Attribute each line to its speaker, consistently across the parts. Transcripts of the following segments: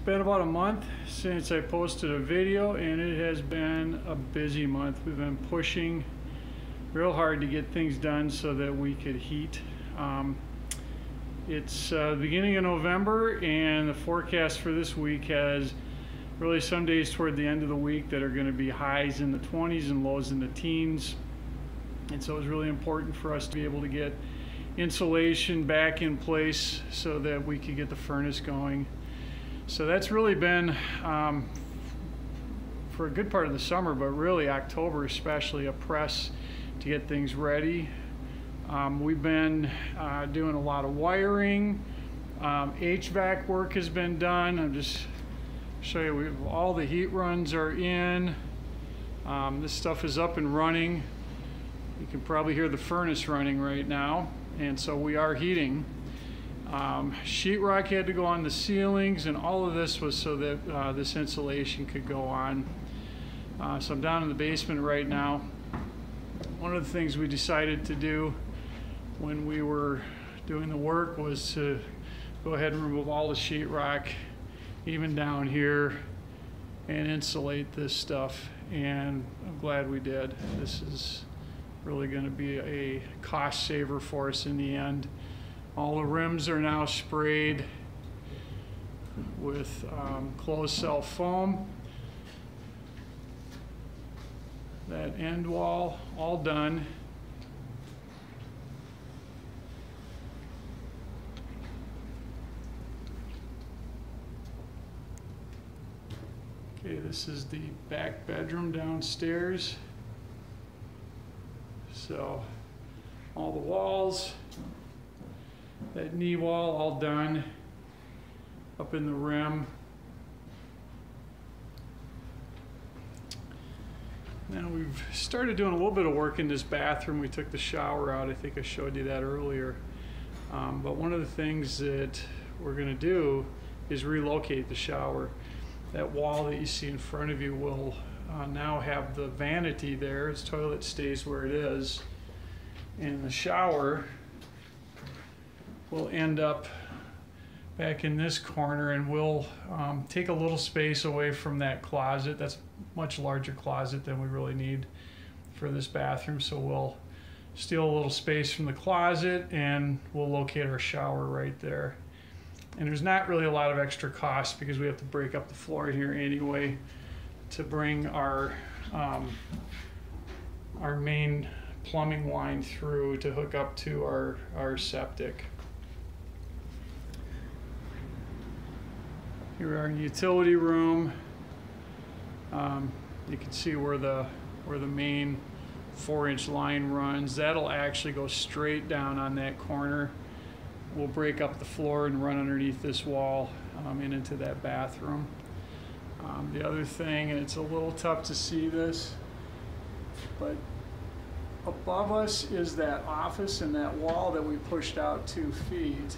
Speaker 1: been about a month since I posted a video, and it has been a busy month. We've been pushing real hard to get things done so that we could heat. It's the beginning of November, and the forecast for this week has really some days toward the end of the week that are going to be highs in the 20s and lows in the teens. And so it's really important for us to be able to get insulation back in place so that we could get the furnace going. So that's really been for a good part of the summer, but really October especially, a press to get things ready. We've been doing a lot of wiring. HVAC work has been done. I'll just show you, all the heat runs are in. This stuff is up and running. You can probably hear the furnace running right now, and so we are heating. Sheetrock had to go on the ceilings, and all of this was so that this insulation could go on. So I'm down in the basement right now. One of the things we decided to do when we were doing the work was to go ahead and remove all the sheetrock, even down here, and insulate this stuff, and I'm glad we did. This is really going to be a cost saver for us in the end. All the rims are now sprayed with closed cell foam. That end wall all done. Okay, this is the back bedroom downstairs. So all the walls, that knee wall all done, up in the rim. Now we've started doing a little bit of work in this bathroom. We took the shower out. I think I showed you that earlier. But one of the things that we're going to do is relocate the shower. That wall that you see in front of you will now have the vanity there. Its toilet stays where it is, and the shower will end up back in this corner, and we'll take a little space away from that closet. That's a much larger closet than we really need for this bathroom, so we'll steal a little space from the closet and we'll locate our shower right there. And there's not really a lot of extra cost because we have to break up the floor in here anyway to bring our main plumbing line through to hook up to our septic. Here we are in the utility room. You can see where the main 4-inch line runs. That'll actually go straight down on that corner. We'll break up the floor and run underneath this wall and into that bathroom. The other thing, and it's a little tough to see this, but above us is that office and that wall that we pushed out 2 feet.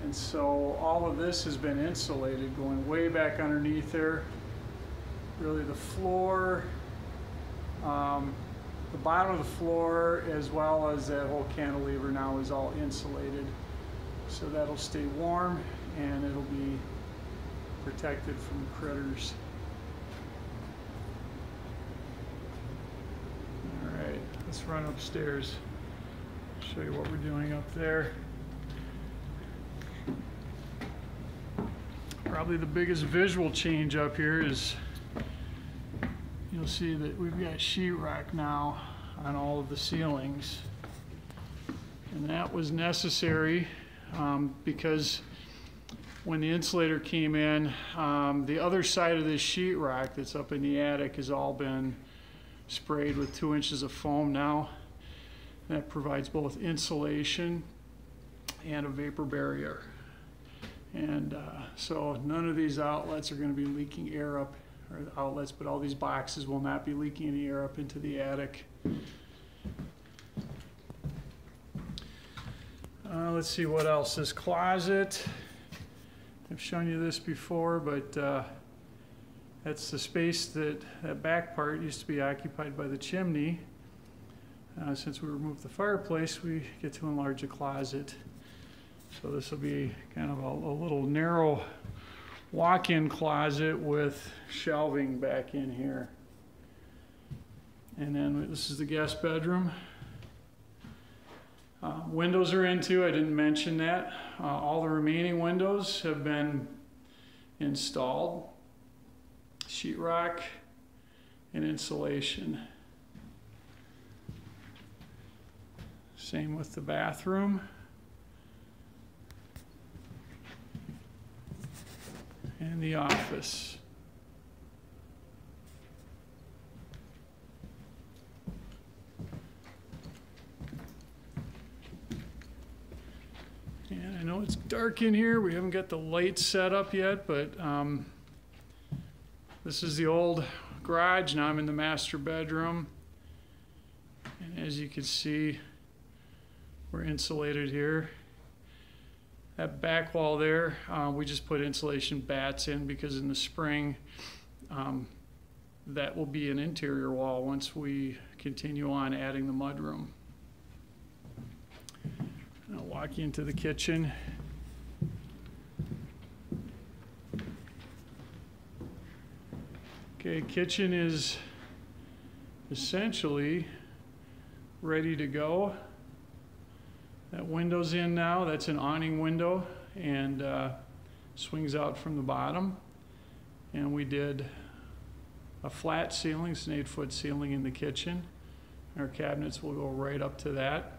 Speaker 1: And so all of this has been insulated going way back underneath there. Really the floor, the bottom of the floor, as well as that whole cantilever now is all insulated. So that'll stay warm and it'll be protected from critters. All right, let's run upstairs. Show you what we're doing up there. Probably the biggest visual change up here is you'll see that we've got sheetrock now on all of the ceilings. And that was necessary because when the insulator came in, the other side of this sheetrock that's up in the attic has all been sprayed with 2 inches of foam now. That provides both insulation and a vapor barrier. And so none of these outlets are going to be leaking air up, or the outlets, but all these boxes will not be leaking any air up into the attic. Let's see what else. This closet, I've shown you this before, but that's the space that back part used to be occupied by the chimney. Since we removed the fireplace, we get to enlarge the closet. So this will be kind of a little narrow walk-in closet with shelving back in here. And then this is the guest bedroom. Windows are in too, I didn't mention that. All the remaining windows have been installed. Sheetrock and insulation. Same with the bathroom. And the office. And I know it's dark in here. We haven't got the lights set up yet, but this is the old garage. Now I'm in the master bedroom. And as you can see, we're insulated here. That back wall there, we just put insulation bats in because in the spring, that will be an interior wall once we continue on adding the mudroom. I'll walk you into the kitchen. Okay, kitchen is essentially ready to go. That window's in now. That's an awning window and swings out from the bottom. And we did a flat ceiling, it's an 8-foot ceiling in the kitchen. Our cabinets will go right up to that.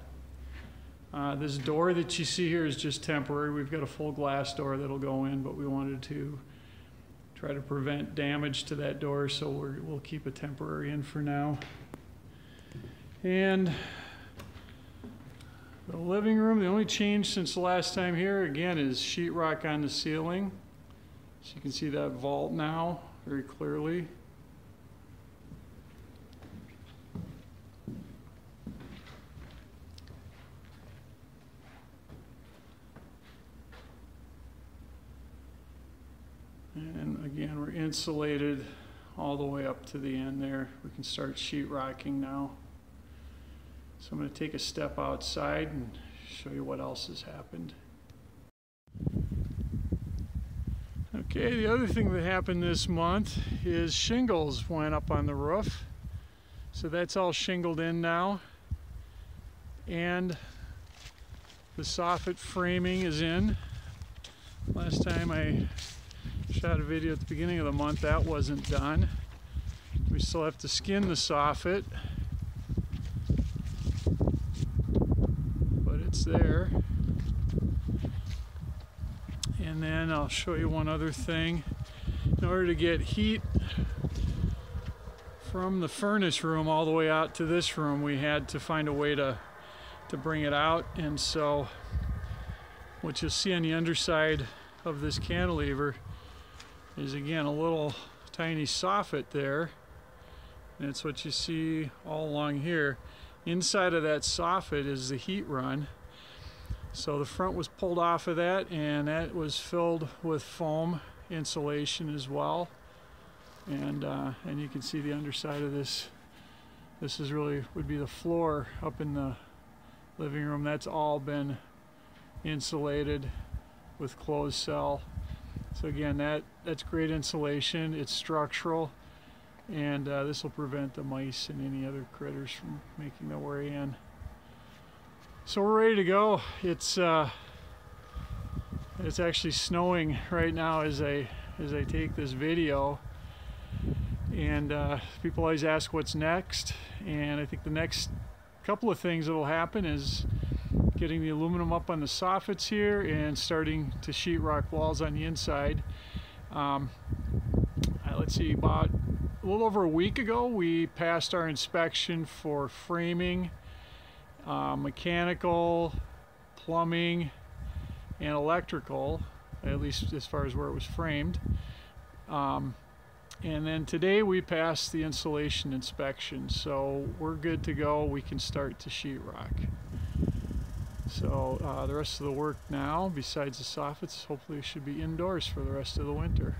Speaker 1: This door that you see here is just temporary. We've got a full glass door that'll go in, but we wanted to try to prevent damage to that door, so we'll keep a temporary in for now. And the living room, the only change since the last time here, again, is sheetrock on the ceiling. So you can see that vault now very clearly. And again, we're insulated all the way up to the end there. We can start sheetrocking now. So I'm going to take a step outside and show you what else has happened. Okay, the other thing that happened this month is shingles went up on the roof. So that's all shingled in now. And the soffit framing is in. Last time I shot a video at the beginning of the month, that wasn't done. We still have to skin the soffit. It's there. And then I'll show you one other thing. In order to get heat from the furnace room all the way out to this room, we had to find a way to bring it out. And so what you'll see on the underside of this cantilever is again a little tiny soffit there. And it's what you see all along here. Inside of that soffit is the heat run. So the front was pulled off of that, and that was filled with foam insulation as well. And you can see the underside of this. This is really would be the floor up in the living room. That's all been insulated with closed cell. So again, that's great insulation. It's structural, and this will prevent the mice and any other critters from making their way in. So we're ready to go. It's actually snowing right now as I take this video, and people always ask what's next. And I think the next couple of things that will happen is getting the aluminum up on the soffits here and starting to sheetrock walls on the inside. Let's see, about a little over a week ago, we passed our inspection for framing, mechanical, plumbing, and electrical, at least as far as where it was framed. And then today we passed the insulation inspection, so we're good to go. We can start to sheetrock. So the rest of the work now, besides the soffits, hopefully should be indoors for the rest of the winter.